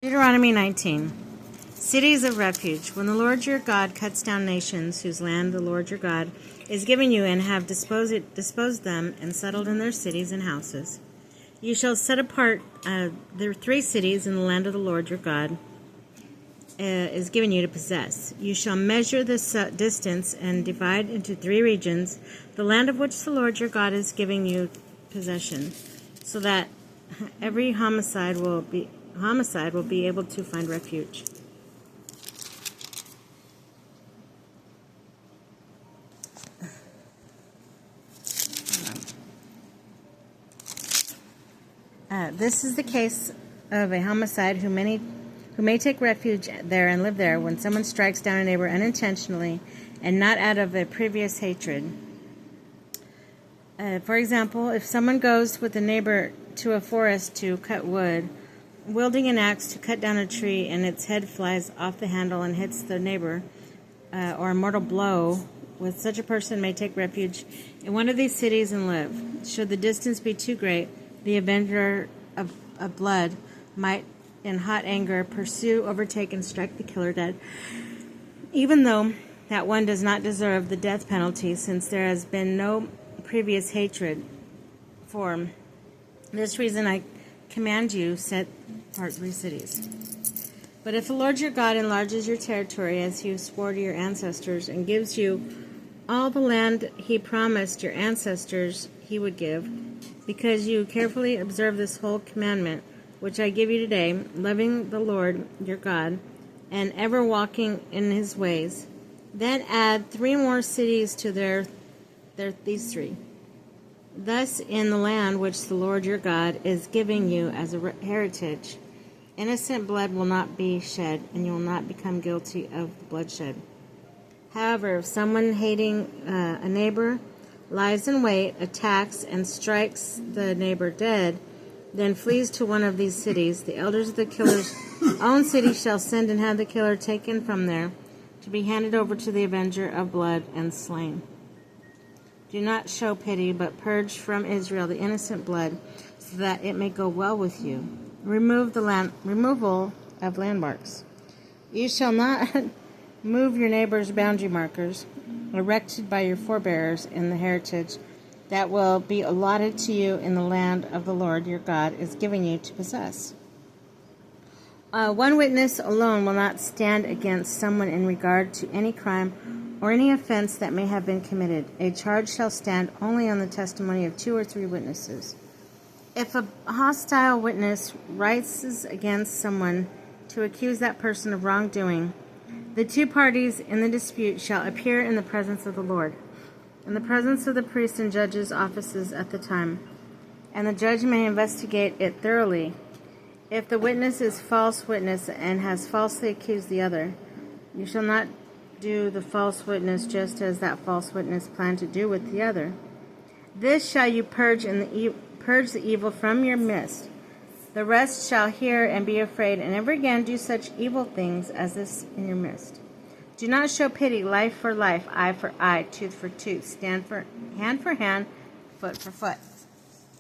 Deuteronomy 19. Cities of refuge. When the Lord your God cuts down nations whose land the Lord your God is giving you, and have disposed them and settled in their cities and houses, you shall set apart their 3 cities in the land of the Lord your God is giving you to possess. You shall measure this distance and divide into 3 regions the land of which the Lord your God is giving you possession, so that every homicide will be able to find refuge. This is the case of a homicide who may take refuge there and live there when someone strikes down a neighbor unintentionally and not out of a previous hatred. For example, if someone goes with a neighbor to a forest to cut wood, wielding an axe to cut down a tree, and its head flies off the handle and hits the neighbor, or a mortal blow, with such a person may take refuge in one of these cities and live. Should the distance be too great, the avenger of blood might, in hot anger, pursue, overtake, and strike the killer dead, even though that one does not deserve the death penalty, since there has been no previous hatred. For this reason I command you, set apart 3 cities. But if the Lord your God enlarges your territory as he swore to your ancestors, and gives you all the land he promised your ancestors he would give, because you carefully observe this whole commandment which I give you today, loving the Lord your God and ever walking in his ways, then add 3 more cities to these 3. Thus, in the land which the Lord your God is giving you as a heritage, innocent blood will not be shed, and you will not become guilty of bloodshed. However, if someone hating a neighbor lies in wait, attacks, and strikes the neighbor dead, then flees to one of these cities, the elders of the killer's own city shall send and have the killer taken from there, to be handed over to the avenger of blood and slain. Do not show pity, but purge from Israel the innocent blood, so that it may go well with you. Removal of landmarks. You shall not move your neighbor's boundary markers, erected by your forebears in the heritage that will be allotted to you in the land of the Lord your God is giving you to possess. One witness alone will not stand against someone in regard to any crime or any offense that may have been committed. A charge shall stand only on the testimony of 2 or 3 witnesses. If a hostile witness rises against someone to accuse that person of wrongdoing, the 2 parties in the dispute shall appear in the presence of the Lord, in the presence of the priests and judges' offices at the time, and the judge may investigate it thoroughly. If the witness is false witness and has falsely accused the other, you shall not do the false witness just as that false witness planned to do with the other. This shall you purge the evil from your midst. The rest shall hear and be afraid, and never again do such evil things as this in your midst. Do not show pity, life for life, eye for eye, tooth for tooth, hand for hand, foot for foot.